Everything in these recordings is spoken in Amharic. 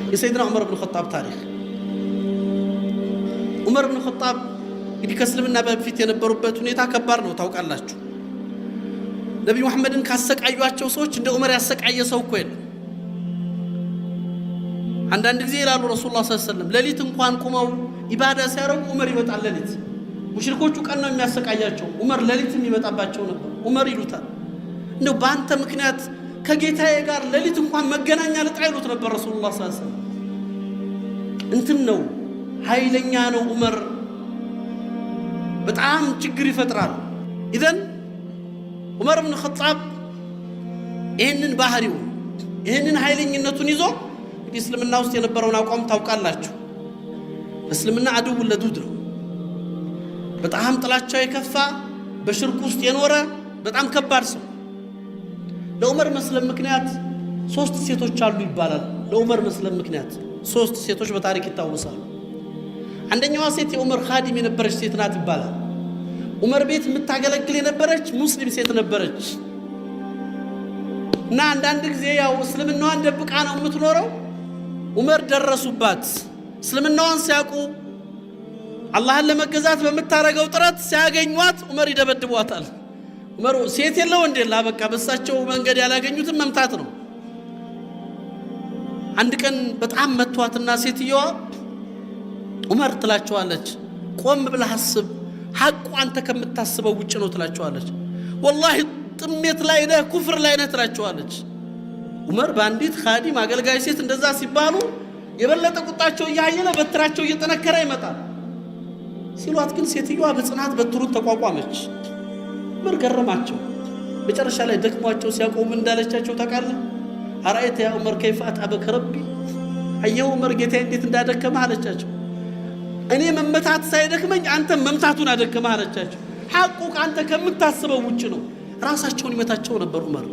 የሰይድና ዑመር ብን ኸጣብ ታሪክ። ዑመር ብን ኸጣብ እንግዲህ ከእስልምና በፊት የነበሩበት ሁኔታ ከባድ ነው ታውቃላችሁ። ነቢዩ መሐመድን ካሰቃዩአቸው ሰዎች እንደ ዑመር ያሰቃየ ሰው እኮ የለም። አንዳንድ ጊዜ ይላሉ ረሱላህ ሰለላሁ ዐለይሂ ወሰለም ሌሊት እንኳን ቁመው ኢባዳ ሲያረጉ ዑመር ይመጣል ሌሊት። ሙሽሪኮቹ ቀን ነው የሚያሰቃያቸው፣ ዑመር ሌሊትም ይመጣባቸው ነበር። ዑመር ይሉታል እንደው በአንተ ምክንያት ከጌታዬ ጋር ሌሊት እንኳን መገናኛ ልጣ ይሉት ነበር ረሱላህ ሰለላሁ ዐለይሂ ወሰለም። እንትን ነው ኃይለኛ ነው ዑመር፣ በጣም ችግር ይፈጥራል። ኢዘን ዑመር ብን ኸጣብ ይህንን ባህሪው ይህንን ኃይለኝነቱን ይዞ እንግዲህ እስልምና ውስጥ የነበረውን አቋም ታውቃላችሁ። እስልምና አድው ለዱድ ነው፣ በጣም ጥላቻው የከፋ በሽርክ ውስጥ የኖረ በጣም ከባድ ሰው። ለዑመር መስለም ምክንያት 3 ሴቶች አሉ ይባላል። ለዑመር መስለም ምክንያት 3 ሴቶች በታሪክ ይታወሳሉ። አንደኛዋ ሴት የዑመር ኻዲም የነበረች ሴት ናት ይባላል። ዑመር ቤት የምታገለግል የነበረች ሙስሊም ሴት ነበረች እና አንዳንድ ጊዜ ያው እስልምናዋን ደብቃ ነው የምትኖረው። ዑመር ደረሱባት። እስልምናዋን ሲያውቁ አላህን ለመገዛት በምታረገው ጥረት ሲያገኟት ዑመር ይደበድቧታል። ዑመር ሴት የለው እንደላ በቃ በሳቸው መንገድ ያላገኙትን መምታት ነው። አንድ ቀን በጣም መቷትና ሴትየዋ ዑመር ትላቸዋለች፣ ቆም ብለህ አስብ፣ ሐቁ አንተ ከምታስበው ውጭ ነው ትላቸዋለች። ወላሂ ጥሜት ላይ ነህ፣ ኩፍር ላይ ነህ ትላቸዋለች። ዑመር በአንዲት ኻዲም አገልጋይ ሴት እንደዛ ሲባሉ የበለጠ ቁጣቸው እያየለ በትራቸው እየጠነከረ ይመጣል። ሲሏት ግን ሴትዮዋ በጽናት በትሩን ተቋቋመች። ዑመር ገረማቸው። መጨረሻ ላይ ደክሟቸው ሲያቆሙ እንዳለቻቸው ታውቃለህ? አራአይተ ያ ዑመር ከይፈ አጥዐበከ ረቢ፣ አየሁ ዑመር ጌታዬ እንዴት እንዳደከመህ አለቻቸው። እኔ መመታት ሳይደክመኝ አንተ መምታቱን አደከመህ አለቻቸው። ሐቁ አንተ ከምታስበው ውጭ ነው። ራሳቸውን ይመታቸው ነበር ዑመር።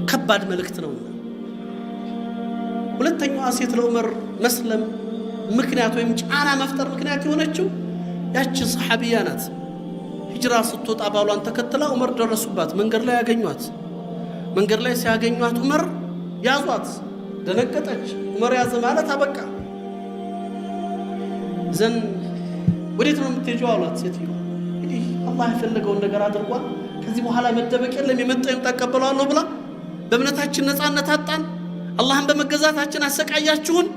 ከባድ መልእክት ነው። ሁለተኛዋ ሴት ለዑመር መስለም ምክንያት ወይም ጫና መፍጠር ምክንያት የሆነችው ያቺ ሰሐቢያ ናት። ሂጅራ ስትወጣ ባሏን ተከትላ ዑመር ደረሱባት። መንገድ ላይ ያገኟት። መንገድ ላይ ሲያገኟት ዑመር ያዟት። ደነገጠች። ዑመር ያዘ ማለት አበቃ። ዘን ወዴት ነው የምትሄጂው አሏት። ሴትዮ እንግዲህ አላህ የፈለገውን ነገር አድርጓል፣ ከዚህ በኋላ መደበቅ የለም፣ የመጣው የምታቀበለዋለሁ ብላ በእምነታችን ነፃነት አጣን፣ አላህን በመገዛታችን አሰቃያችሁን፣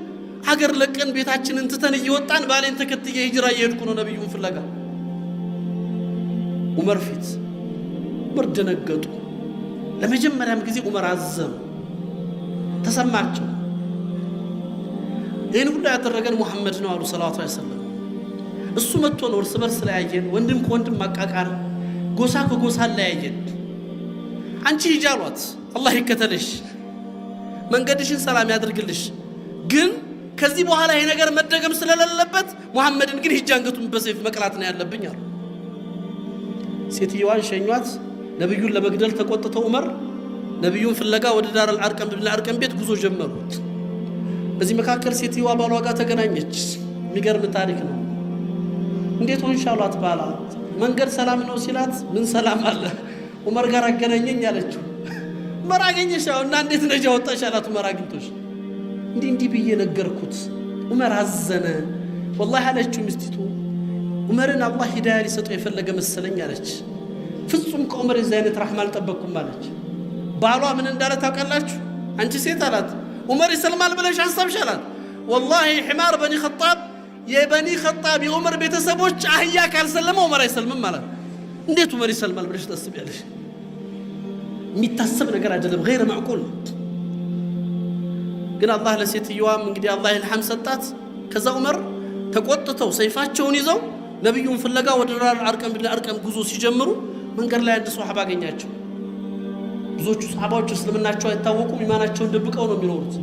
ሀገር ለቀን ቤታችንን ትተን እየወጣን ባሌን ተከትዬ ሂጅራ እየሄድኩ ነው ነብዩን ፍለጋ። ዑመር ፊት ዑመር ደነገጡ። ለመጀመሪያም ጊዜ ዑመር አዘኑ፣ ተሰማቸው። ይህን ሁሉ ያደረገን ሙሐመድ ነው አሉ ሰለላሁ ዐለይሂ ወሰለም። እሱ መጥቶ ነው እርስ በርስ ለያየን፣ ወንድም ከወንድም ማቃቃር፣ ጎሳ ከጎሳ ለያየን። አንቺ ሂጂ አሏት፣ አላህ ይከተልሽ፣ መንገድሽን ሰላም ያድርግልሽ፣ ግን ከዚህ በኋላ ይሄ ነገር መደገም ስለሌለበት ሙሐመድን ግን ሂጂ አንገቱን በሰይፍ መቅላት ነው ያለብኝ አሉ። ሴትየዋን ሸኟት። ነብዩን ለመግደል ተቆጥተው ዑመር ነብዩን ፍለጋ ወደ ዳር አልአርቀም ቤት ጉዞ ጀመሩ። በዚህ መካከል ሴትየዋ ባሏ ጋር ተገናኘች። የሚገርም ታሪክ ነው። እንዴት ሆንሽ አሏት። ባላ መንገድ ሰላም ነው ሲላት ምን ሰላም አለ ዑመር ጋር አገናኘኝ አለችው። ዑመር አገኘሽ እና እንዴት ነጃ ወጣሽ አላት። ዑመር አግኝቶሽ እንዲህ ብዬ ነገርኩት። ዑመር አዘነ ወላሂ አለችው ሚስቲቱ። ዑመርን አላህ ሂዳያ ሊሰጠው የፈለገ መሰለኝ አለች። ፍጹም ከዑመር የዚህ አይነት ረሕማ አልጠበቅኩም አለች። ባሏ ምን እንዳለ ታውቃላችሁ? አንቺ ሴት አላት ዑመር ይሰልማል ብለሽ አሰብሽ አላት። ወላሂ ሒማር በኒ ኸጣብ የበኒ ኸጣብ የዑመር ቤተሰቦች አህያ ካልሰለመ ዑመር አይሰልምም ማለት። እንዴት ዑመር ይሰልማል ብለሽ ታስቢያለሽ? የሚታሰብ ነገር አይደለም፣ ገይረ ማዕቁል። ግን አላህ ለሴትየዋም እንግዲህ አላህ ኢልሃም ሰጣት። ከዛ ዑመር ተቆጥተው ሰይፋቸውን ይዘው ነብዩን ፍለጋ ወደ ዳር አልአርቀም ጉዞ ሲጀምሩ መንገድ ላይ አንድ ሷሃባ አገኛቸው። ብዙዎቹ ሷሃባዎች እስልምናቸው አይታወቁም፣ ኢማናቸውን ደብቀው ነው የሚኖሩት።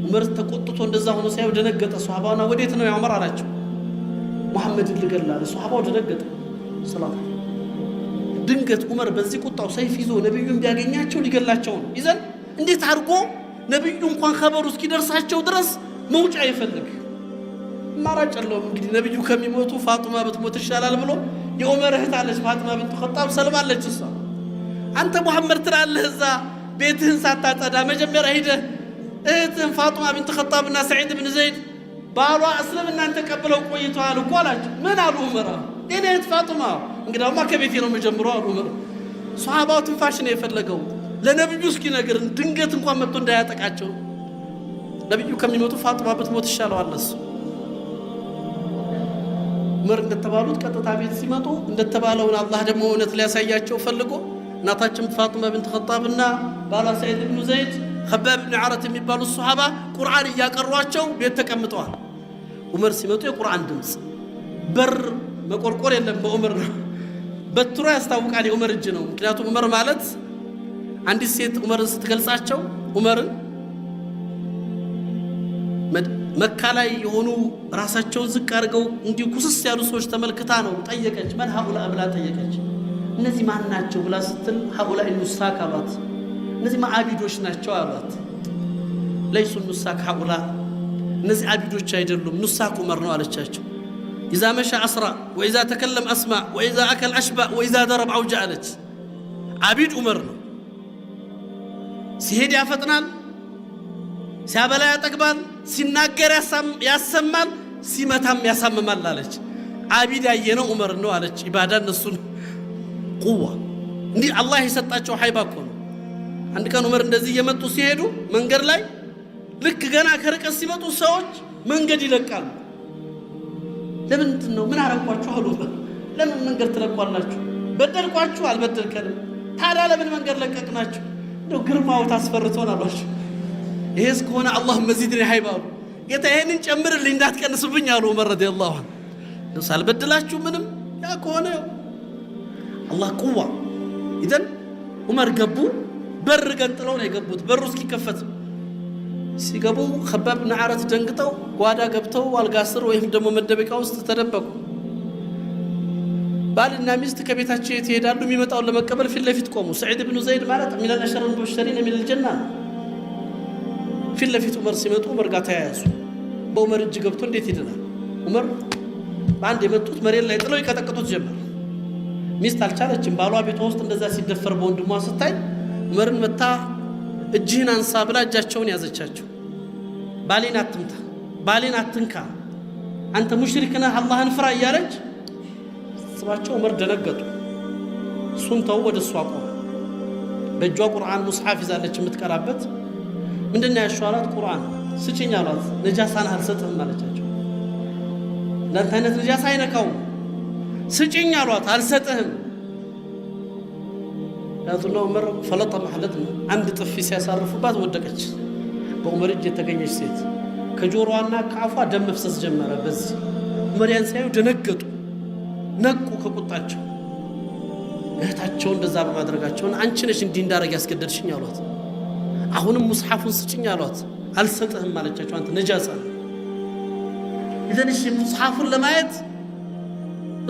ዑመር ተቆጥቶ እንደዛ ሆኖ ሳይው ደነገጠ። ሷሃባውና ወዴት ነው ያ ዑመር አላቸው። ሙሐመድን ልገላለ። ሷሃባው ደነገጠ። ሰላም ድንገት ዑመር በዚህ ቁጣው ሰይፍ ይዞ ነብዩን ቢያገኛቸው ሊገላቸው ነው። ይዘን እንዴት አድርጎ ነብዩ እንኳን ኸበሩ እስኪደርሳቸው ድረስ መውጫ ይፈልግ ማራጭ የለውም። እንግዲህ ነብዩ ከሚሞቱ ፋጡማ ብትሞት ይሻላል ብሎ የዑመር እህት አለች ፋጡማ ቢንቱ ኸጣብ ሰልማለች። እሷ አንተ ሙሐመድ ትላለህ እዛ ቤትህን ሳታጸዳ መጀመሪያ ሄደህ እህትህን ፋጡማ ቢንት ኸጣብና ሰዒድ ብን ዘይድ ባሏ እስልምናን ተቀብለው ቆይተዋል እኮ አላቸው። ምን አሉ ዑመር? የኔ እህት ፋጡማ እንግዳውማ ከቤቴ ነው የምጀምረው አሉ ዑመር። ሷሃባው ትንፋሽ ነው የፈለገው ለነብዩ እስኪነግር ድንገት እንኳን መጥቶ እንዳያጠቃቸው። ነብዩ ከሚሞቱ ፋጡማ ብትሞት ይሻለዋል እሱ። ዑመር እንደተባሉት ቀጥታ ቤት ሲመጡ እንደተባለውን አላህ ደግሞ እውነት ሊያሳያቸው ፈልጎ እናታችን ፋጡማ ቢንት ኸጣብና ባሏ ሰዒድ ብን ዘይድ ኸባብ ብን ዓረት የሚባሉ ሷሃባ ቁርአን እያቀሯቸው ቤት ተቀምጠዋል። ዑመር ሲመጡ የቁርአን ድምፅ በር መቆርቆር የለም በዑመር ነው። በትሮ ያስታውቃል የዑመር እጅ ነው። ምክንያቱም ዑመር ማለት አንዲት ሴት ዑመርን ስትገልጻቸው ዑመርን መካ ላይ የሆኑ ራሳቸውን ዝቅ አድርገው እንዲሁ ኩስስ ያሉ ሰዎች ተመልክታ ነው ጠየቀች። መን ሀኡላ ብላ ጠየቀች። እነዚህ ማን ናቸው ብላ ስትል ሀኡላ ኑሳክ አሏት። እነዚህ አቢዶች ናቸው አሏት። ለይሱ ኑሳክ ሀኡላ እነዚህ አቢዶች አይደሉም ኑሳክ ዑመር ነው አለቻቸው። ኢዛ መሻ አስራ ወኢዛ ተከለም አስማ ወኢዛ አከል አሽባ ወኢዛ ደረብ አውጃ አለች። አቢድ ዑመር ነው። ሲሄድ ያፈጥናል፣ ሲያበላ ያጠግባል፣ ሲናገር ያሰማል፣ ሲመታም ያሳምማል አለች። አቢድ ያየነው ዑመር ነው አለች። ኢባዳ እነሱን ቁዋ እንዲህ አላህ የሰጣቸው ሀይባ እኮ ነው። አንድ ቀን ዑመር እንደዚህ እየመጡ ሲሄዱ መንገድ ላይ ልክ ገና ከርቀት ሲመጡ ሰዎች መንገድ ይለቃሉ። ለምንድን ነው ምን አረኳችሁ አሉ። ለምን መንገድ ትለቋላችሁ? በደልኳችሁ? አልበደልከንም። ታዲያ ለምን መንገድ ለቀቅናችሁ? እንደው ግርማው ታስፈርቶን አሏቸው። ይሄስ ከሆነ አላህ መዚድን ሀይባ አሉ። ጌታ ይሄንን ጨምርልኝ እንዳትቀንስብኝ አሉ ዑመር ረዲየላሁ ዐንሁ። እንደው ሳልበድላችሁ ምንም ያ ከሆነ አላህ ቁዋ። ኢዘን ዑመር ገቡ። በር ገንጥለው ነው የገቡት። በሩ እስኪከፈት ሲገቡ ኸባብ ብን ዓረት ደንግጠው ጓዳ ገብተው አልጋ ስር ወይም ደግሞ መደበቂያ ውስጥ ተደበቁ። ባልና ሚስት ከቤታቸው የት ይሄዳሉ? የሚመጣውን ለመቀበል ፊት ለፊት ቆሙ። ሰዒድ ብን ዘይድ ማለት ሚነል አሸረል ሙበሸሪነ ሚነል ጀና ፊት ለፊት ዑመር ሲመጡ ዑመር ጋር ተያያዙ። በዑመር እጅ ገብቶ እንዴት ይድናል? ዑመር በአንድ የመጡት መሬት ላይ ጥለው ይቀጠቅጡት ጀመር። ሚስት አልቻለችም። ባሏ ቤቷ ውስጥ እንደዛ ሲደፈር በወንድሟ ስታይ ዑመርን መታ እጅህን አንሳ ብላ እጃቸውን ያዘቻቸው። ባሌን አትምታ፣ ባሌን አትንካ፣ አንተ ሙሽሪክ ነህ፣ አላህን ፍራ እያለች ስባቸው። ዑመር ደነገጡ። እሱን ተው፣ ወደ እሷ ቆመ። በእጇ ቁርአን ሙስሐፍ ይዛለች የምትቀራበት። ምንድነው ያሻላት? ቁርአን ስጭኝ አሏት። ነጃሳን አልሰጥህም አለቻቸው። እንዳንተ አይነት ነጃሳ አይነካውም፣ ስጭኝ አሏት። አልሰጥህም ያቱና ዑመር ፈለጠ ማለት ነው። አንድ ጥፊ ሲያሳርፉባት ወደቀች። በዑመር እጅ የተገኘች ሴት ከጆሮዋና ከአፏ ደም መፍሰስ ጀመረ። በዚህ ዑመር ያን ሲያዩ ደነገጡ፣ ነቁ ከቁጣቸው። እህታቸው እንደዛ በማድረጋቸውን አንቺ ነሽ እንዲህ እንዳረግ ያስገደድሽኝ አሏት። አሁንም ሙስሐፉን ስጭኝ አሏት። አልሰጥህም አለቻቸው። አንተ ነጃሳ ይዘንሽ ሙስሐፉን ለማየት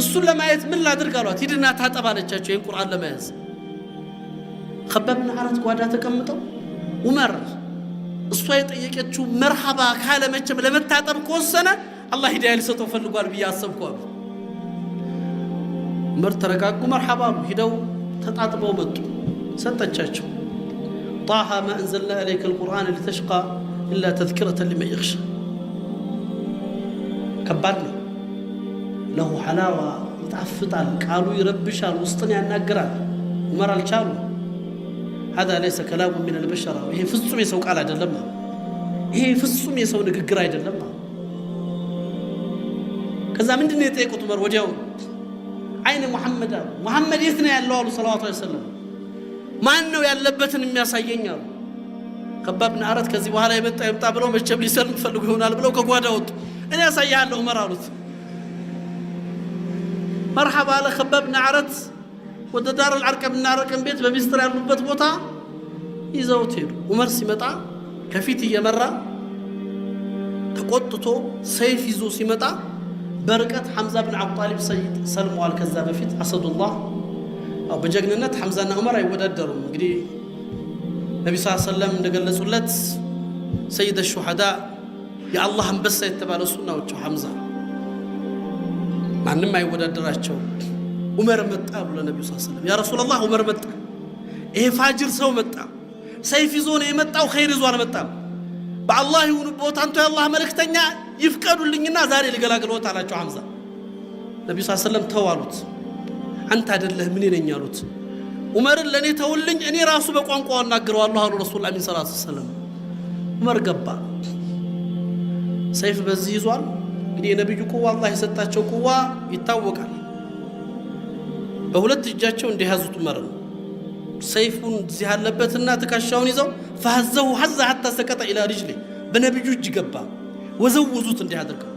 እሱን ለማየት ምን ላድርግ አሏት። ሂድና ታጠብ አለቻቸው። ይህን ቁርአን ለመያዝ ኸባብ ብን ዓረት ጓዳ ተቀምጠው ዑመር እሷ የጠየቀችው መርሐባ ካለ መቼም ለመታጠብ ከወሰነ አላህ ሂዳያ ሊሰጠው ፈልጓል ብዬ አሰብኩ አሉ። ዑመር ተረጋጉ። መርሐባ ሂደው ተጣጥበው መጡ። ሰጠቻቸው። ጣሃ ማ አንዘልና ኢለይከ አልቁርአን ሊተሽቃ ኢላ ተዝኪረተን ሊመን የኽሻ። ከባድ ነው። ለሁ ሐላዋ ይጣፍጣል፣ ቃሉ ይረብሻል፣ ውስጥን ያናግራል። ዑመር አልቻሉ። هذا ليس كلام من البشر ይሄ ፍጹም የሰው ቃል አይደለም። ይሄ ፍጹም የሰው ንግግር አይደለም። ከዛ ምንድነው የጠየቁት ዑመር? ወዲያው አይነ ሙሐመድ አሉ። ሙሐመድ የት ነው ያለው አሉ ሰለላሁ ዐለይሂ ወሰለም። ማን ነው ያለበትን የሚያሳየኝ አሉ። ኸባብ ብን ዓረት ከዚህ በኋላ የመጣ ይምጣ ብለው መቼም ሊሰልም ፈልጉ ይሆናል ብለው ከጓዳ ወጡ። እኔ ያሳያለሁ ዑመር አሉት። መርሐባ አለ ኸባብ ብን ዓረት። ወደ ዳር አልዓርቀም እና አርቀም ቤት በሚስጥር ያሉበት ቦታ ይዘውት ሄዱ። ዑመር ሲመጣ ከፊት እየመራ ተቆጥቶ ሰይፍ ይዞ ሲመጣ በርቀት ሐምዛ ብን አቡ ጣሊብ ሰልመዋል። ከዛ በፊት አሰዱላህ በጀግንነት ሐምዛና ዑመር አይወዳደሩም። እንግዲህ ነቢ ሰለላሁ ዐለይሂ ወሰለም እንደገለጹለት ሰይድ ሹሃዳ የአላህ አንበሳ የተባለ እሱ ናቸው ሐምዛ። ማንም አይወዳደራቸው። ዑመር መጣ ብሎ ነብዩ ሰለላሁ ዐለይሂ ወሰለም ያ ረሱላህ ዑመር መጣ። ይሄ ፋጅር ሰው መጣ፣ ሰይፍ ይዞ ነው የመጣው፣ ኸይር ይዞ አልመጣም። በአላህ ይሁንቦት አንተ የአላህ መልእክተኛ ይፍቀዱልኝና ዛሬ ልገላግሎት አላቸው ሐምዛ። ነብዩ ሰለላሁ ዐለይሂ ወሰለም ተዋሉት። አንተ አይደለህ ምን ነኝ አሉት። ዑመርን ለኔ ተውልኝ እኔ ራሱ በቋንቋው እናገረዋለሁ አሉ ረሱላህ ሰለላሁ ዐለይሂ ወሰለም። ዑመር ገባ። ሰይፍ በዚህ ይዟል። እንግዲህ የነብዩ ቁዋ አላህ የሰጣቸው ቁዋ ይታወቃል። በሁለት እጃቸው እንደያዙት ዑመርን ሰይፉን እዚህ ያለበትና ትከሻውን ይዘው فهزه حز حتى سقط الى رجله በነብዩ እጅ ገባ። ወዘውዙት እንዲያደርገው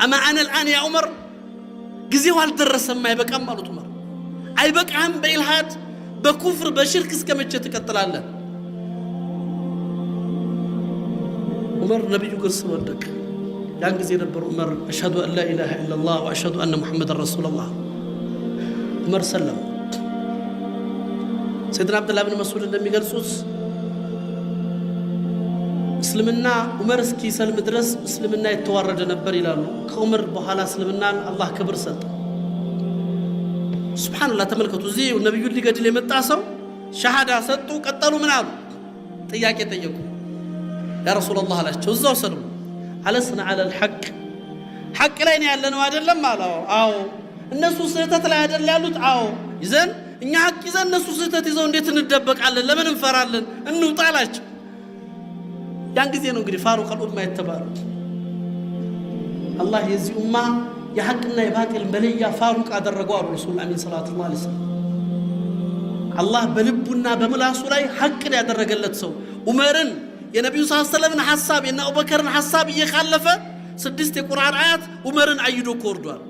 اما انا الان يا عمر ጊዜው አልደረሰም አይበቃም አሉት ዑመር። አይበቃም በኢልሃድ በኩፍር በሽርክ እስከመቼ ትቀጥላለህ? ዑመር ነብዩ ግርስ ወደቀ። ያን ጊዜ ነበር ዑመር አሽሀዱ አን ላ ኢላሃ ኢላላህ ወአሽሀዱ አነ ሙሐመደን ረሱሉላህ ዑመር ሰለም። ሰይድና አብዱላህ ብን መስዑድ እንደሚገልጹት እስልምና ዑመር እስኪ ሰልም ድረስ እስልምና የተዋረደ ነበር ይላሉ። ከዑመር በኋላ እስልምናን አላህ ክብር ሰጠ። ሱብሃንአላህ ተመልከቱ። እዚህ ነብዩን ሊገድል የመጣ ሰው ሸሃዳ ሰጡ። ቀጠሉ ምን አሉ? ጥያቄ ጠየቁ። ያ ረሱላህ አላቸው እዛው ሰልሙ አለስና አለል ሐቅ ሐቅ ላይ ነው ያለነው አይደለም አለው። አዎ እነሱ ስህተት ላይ አይደል ያሉት? አዎ ይዘን እኛ ሐቅ ይዘን እነሱ ስህተት ይዘው እንዴት እንደበቃለን? ለምን እንፈራለን? እንውጣ አላቸው። ያን ጊዜ ነው እንግዲህ ፋሩቅ አልኡማ የተባሉት። አላህ የዚህ ኡማ የሐቅና የባጢል መለያ ፋሩቅ አደረገው አሉ ረሱል አሚን ሰለላሁ ዐለይሂ ወሰለም። አላህ በልቡና በምላሱ ላይ ሐቅን ያደረገለት ሰው ዑመርን የነብዩ ሰለላሁ ዐለይሂ ወሰለም ሐሳብ የነ አቡበከርን ሐሳብ እየካለፈ 6 የቁርአን አያት ዑመርን አይዶ ኮርዷል።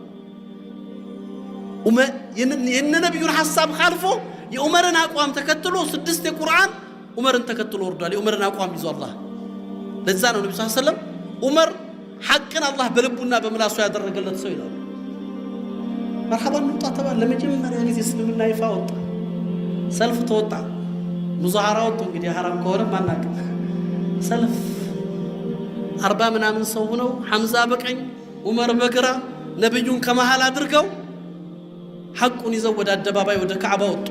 የነ ነብዩን ሐሳብ ካልፎ የዑመርን አቋም ተከትሎ 6 የቁርአን ዑመርን ተከትሎ ወርዷል። የዑመርን አቋም ይዞ አላህ ለዛ ነው ነብዩ ሰለላሁ ዐለይሂ ወሰለም ዑመር ሐቅን አላህ በልቡና በምላሱ ያደረገለት ሰው ይላሉ። መርሐባን ወጣ ተባለ። ለመጀመሪያ ጊዜ እስልምና ይፋ ወጣ። ሰልፍ ተወጣ። ሙዛሃራ ወጡ። እንግዲህ ሐራም ከሆነ ማናቅ ሰልፍ 40 ምናምን ሰው ሆነው ሐምዛ በቀኝ ዑመር በግራ ነብዩን ከመሃል አድርገው ሐቁን ይዘው ወደ አደባባይ ወደ ካዕባ ወጡ።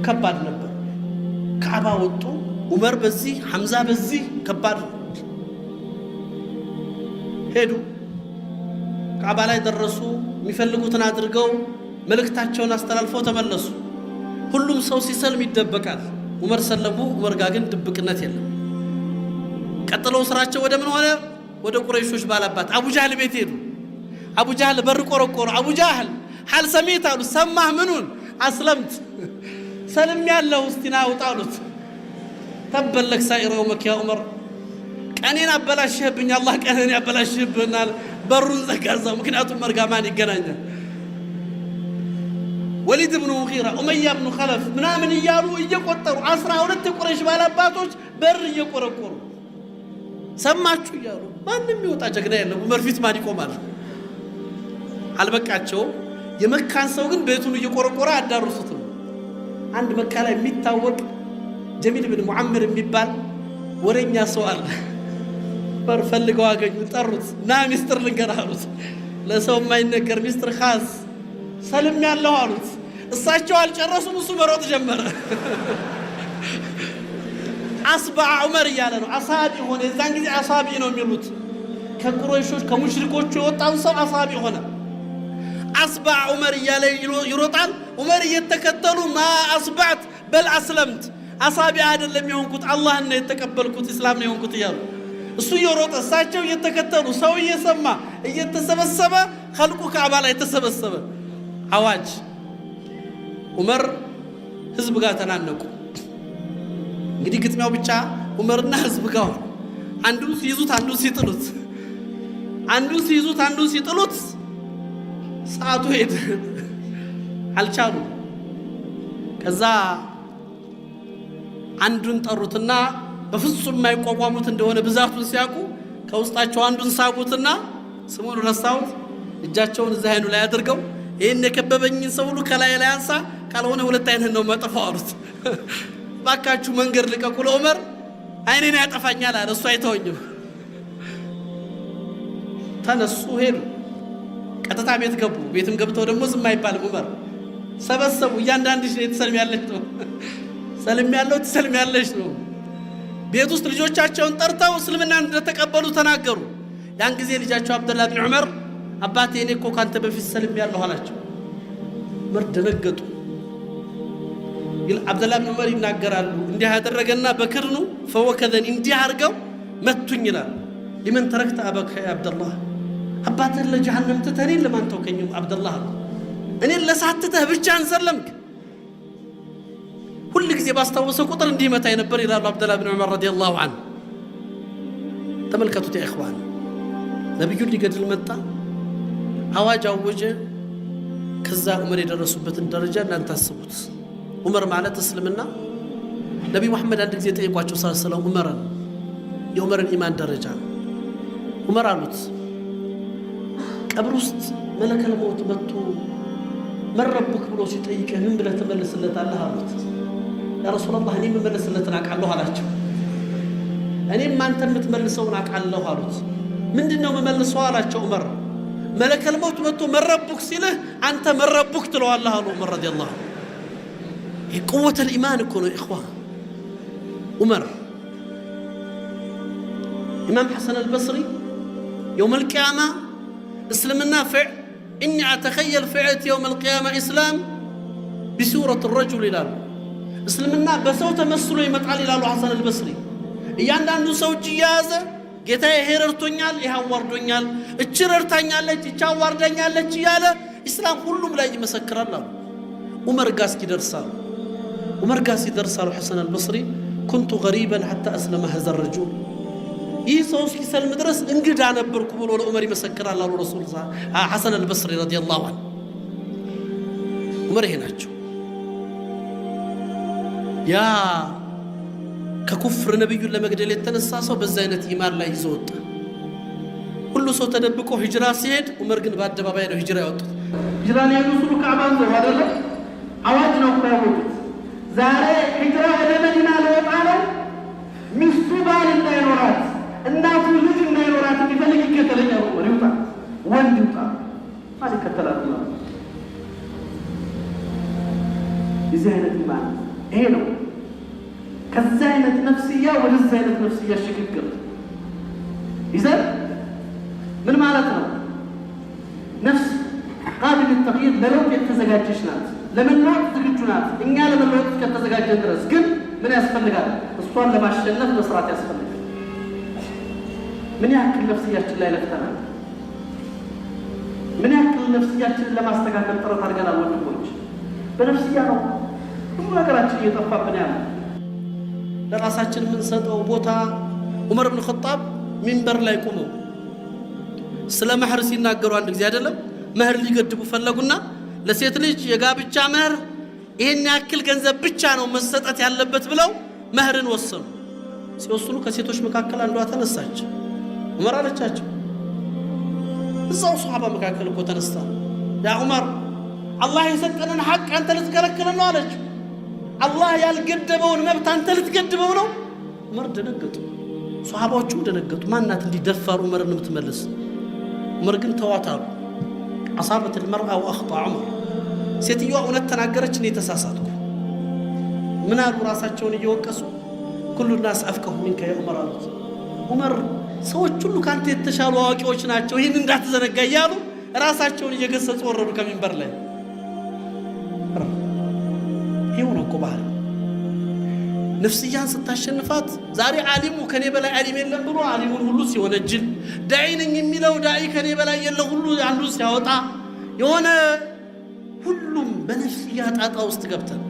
ከባድ ነበር። ካዕባ ወጡ። ዑመር በዚህ ሐምዛ በዚህ ከባድ ሄዱ። ካዕባ ላይ ደረሱ። የሚፈልጉትን አድርገው መልእክታቸውን አስተላልፈው ተመለሱ። ሁሉም ሰው ሲሰልም ይደበቃል። ዑመር ሰለሙ። ዑመር ጋር ግን ድብቅነት የለም። ቀጥለው ስራቸው ወደ ምን ሆነ? ወደ ቁረይሾች ባላባት አቡ ጃህል ቤት ሄዱ። አቡ ጃህል በር ቆረቆሩ። አቡ ጃህል ሐል ሰሚት አሉ። ሰማህ? ምኑን? አስለምት ሰልም ያለው እስቲና አውጣሉት። ተበለክ ሳይረው መኪያ ዑመር ቀኔን አበላሽህብኝ፣ አላህ ቀኔን ያበላሽህብናል። በሩን ዘጋዛው። ምክንያቱም ዑመር ጋር ማን ይገናኛል? ወሊድ ብኑ ሙጊራ ኡመያ ብኑ ኸለፍ ምናምን እያሉ እየቆጠሩ 12 የቁረይሽ ባላባቶች በር እየቆረቆሩ ሰማችሁ እያሉ ማንም ይወጣ ጀግና የለም። ዑመር ፊት ማን ይቆማል? አልበቃቸው። የመካን ሰው ግን ቤቱን እየቆረቆረ አዳርሱትም። አንድ መካ ላይ የሚታወቅ ጀሚል ብን ሙዓምር የሚባል ወረኛ ሰው አለ። በር ፈልገው አገኙ። ጠሩት። ና ሚስጥር ልንገርህ አሉት። ለሰው የማይነገር ሚስጥር ኻስ ሰልም ያለው አሉት። እሳቸው አልጨረሱም። እሱ መሮጥ ጀመረ። አስባዕ ዑመር እያለ ነው። አሳቢ ሆነ። የዛን ጊዜ አሳቢ ነው የሚሉት። ከቁረይሾች ከሙሽሪኮቹ የወጣን ሰው አሳቢ ሆነ። አስባዕ ዑመር እያለ ይሮጣል። ዑመር እየተከተሉ ማ አስባዕት በል አስለምት፣ አሳቢ አይደለም የሆንኩት አላህን ነው የተቀበልኩት እስላም ነው የሆንኩት እያሉ እሱ እየሮጠ እሳቸው እየተከተሉ ሰው እየሰማ እየተሰበሰበ ኸልቁ ካዕባ ላይ ተሰበሰበ። አዋጅ! ዑመር ህዝብ ጋር ተናነቁ። እንግዲህ ግጥሚያው ብቻ ዑመርና ህዝብ ጋር አንዱን ሲይዙት አንዱን ሲጥሉት፣ አንዱን ሲይዙት አንዱን ሲጥሉት ሰዓቱ ሄደ። አልቻሉ። ከዛ አንዱን ጠሩትና በፍጹም የማይቋቋሙት እንደሆነ ብዛቱን ሲያውቁ ከውስጣቸው አንዱን ሳቡትና ስሙን ረሳሁት፣ እጃቸውን እዛ አይኑ ላይ አድርገው ይሄን የከበበኝን ሰው ሁሉ ከላይ ላይ አንሳ፣ ካልሆነ ሁለት አይንህን ነው ማጠፋው አሉት። ባካችሁ መንገድ ልቀቁ ለዑመር አይኔን ያጠፋኛል አለ። እሱ አይተወኝም። ተነሱ ሄዱ። ቀጥታ ቤት ገቡ። ቤትም ገብተው ደግሞ ዝም አይባልም። ዑመር ሰበሰቡ። እያንዳንድሽ ነው የተሰልም ያለሽ ነው ሰልም ያለው ተሰልም ያለሽ ነው። ቤት ውስጥ ልጆቻቸውን ጠርተው እስልምናን እንደተቀበሉ ተናገሩ። ያን ጊዜ ልጃቸው አብደላህ ብን ዑመር አባቴ እኔ እኮ ካንተ በፊት ሰልሜያለሁ አላቸው። ዑመር ደነገጡ። አብደላህ ብን ዑመር ይናገራሉ እንዲህ ያደረገና በክርኑ ፈወከዘን እንዲህ አድርገው መቱኝ ይላል። ሊመን ተረክተ አበከ ያ አብደላህ አባትህን ለጀሃነም ትተህ እኔን ለማን ተውከኝ አብደላህ እኔን ለሳትተህ ብቻህን ሰለምክ። ሁል ጊዜ ባስታወሰ ቁጥር እንዲህ መታኝ ነበር ይላሉ አብደላህ ብን ዑመር ረዲየላሁ ዐንሁ። ተመልከቱት ያ ኢኽዋን፣ ነብዩን ሊገድል መጣ፣ አዋጅ አወጀ። ከዛ ዑመር የደረሱበትን ደረጃ እናንተ አስቡት። ዑመር ማለት እስልምና ነብዩ መሐመድ አንድ ጊዜ ጠየቋቸው ሰለላሁ ዑመርን የዑመርን ኢማን ደረጃ ዑመር አሉት ቀብር ውስጥ መለከል ሞት መጥቶ መረቡክ ብሎ ሲጠይቅህ ምን ብለህ ትመልስለታለህ አሉት። ያ ረሱላህ እኔ የምመልስለትን አውቃለሁ አላቸው። እኔም አንተ የምትመልሰውን አውቃለሁ አሉት። ምንድነው የምመልሰው አላቸው ዑመር። መለከል ሞት መጥቶ መረቡክ ሲልህ አንተ መረቡክ ትለዋለህ አሉ ዑመር ረዲየላሁ ዐንሁ። የቁወተ الإيمان እኮ ነው ኢኽዋን። ዑመር ኢማም ሐሰን አልበስሪ يوم القيامة اسلمنا فع إني أتخيل فعت يوم القيامة إسلام بسورة الرجل إلى اسلمنا بسوت مسلو يمتعل إلى حسن البصري يعني أنه سوج جيازة جتا يهررتونيال يهوردونيال اتشررتانيال اتشاوردانيال اتشياله إسلام كله بلا يجي مسكر الله. عمر قاسكي درسال عمر قاسي درسال حسن البصري كنت غريبا حتى أسلم هذا الرجل يسوس كسل مدرس انقد عن بركم ولا عمر يمسكر الله ورسول حسن البصري رضي الله عنه. عمر هناك يا ككفر نبي لما قدل يتنساسو بزاينة إيمان لا يزود كل صوت تدبكو هجرة سيد عمر قن بعد ما بينه هجرة يوت هجرة يدوسوا كعبان هذا لا عواجنا وقاموا زاري هجرة إلى مدينة الوطن مستوبال النيرات الناس ولد النيرات اللي فلك كتلين يا عمر يوطا وين يوطا هذه كتلات الله بزاينة إيمان هنا كزاينة نفسية ولزاينة نفسية شكل إذا من معناتنا نفس قابل للتغيير للوقت يتزجاجشنات لمن الوقت تزجاجنات إن قال لمن الوقت كتزجاج درس كل من يسفل قال الصور لما الشنف نصرات يسفل من يأكل نفسيات الله لفتنا من يأكل نفسيات لما استقام ترى ترجع أول نقولش بنفسياته ثم قرأت شيء يطفى بنيامه ለራሳችን ምን ሰጠው ቦታ ዑመር ኢብኑ ኸጣብ ሚንበር ላይ ቆመው ስለ መህር ሲናገሩ አንድ ጊዜ አይደለም መህር ሊገድቡ ፈለጉና ለሴት ልጅ የጋብቻ መህር ይሄን ያክል ገንዘብ ብቻ ነው መሰጠት ያለበት ብለው መህርን ወሰኑ። ሲወስኑ ከሴቶች መካከል አንዷ ተነሳች። ዑመር አለቻቸው እዛው ሱሐባ መካከል እኮ ተነስታ ያ ዑመር አላህ የሰጠንን ሐቅ አንተ ልትከለክለን ነው አለች። الله ያልገደበውን መብት አንተ ልትገድበው ነው። ዑመር ደነገጡ። ሱሐባዎቹም ደነገጡ። ማናት እንዲህ ደፋሩ ዑመርን የምትመልስ? ዑመር ግን ተዋታሉ። አሳበት المرأة واخطا عمر ሴትየዋ እውነት ተናገረች እኔ ተሳሳትኩ። ምን አሉ ራሳቸውን እየወቀሱ كل الناس افقه منك يا عمر አሉት። ዑመር ሰዎች ሁሉ ካንተ የተሻሉ አዋቂዎች ናቸው ይሄን እንዳትዘነጋ እያሉ ራሳቸውን እየገሰጹ ወረዱ ከሚንበር ላይ። يهون كبار نفسيان ستاشنفات زاري عالم وكني بلا عالم يلا برو عالم هلوس يونجل داعين يميلو داعي كني بلا يلا هلو عنلوس يوطا يونا كلهم بنفسيات عطا واستقبتن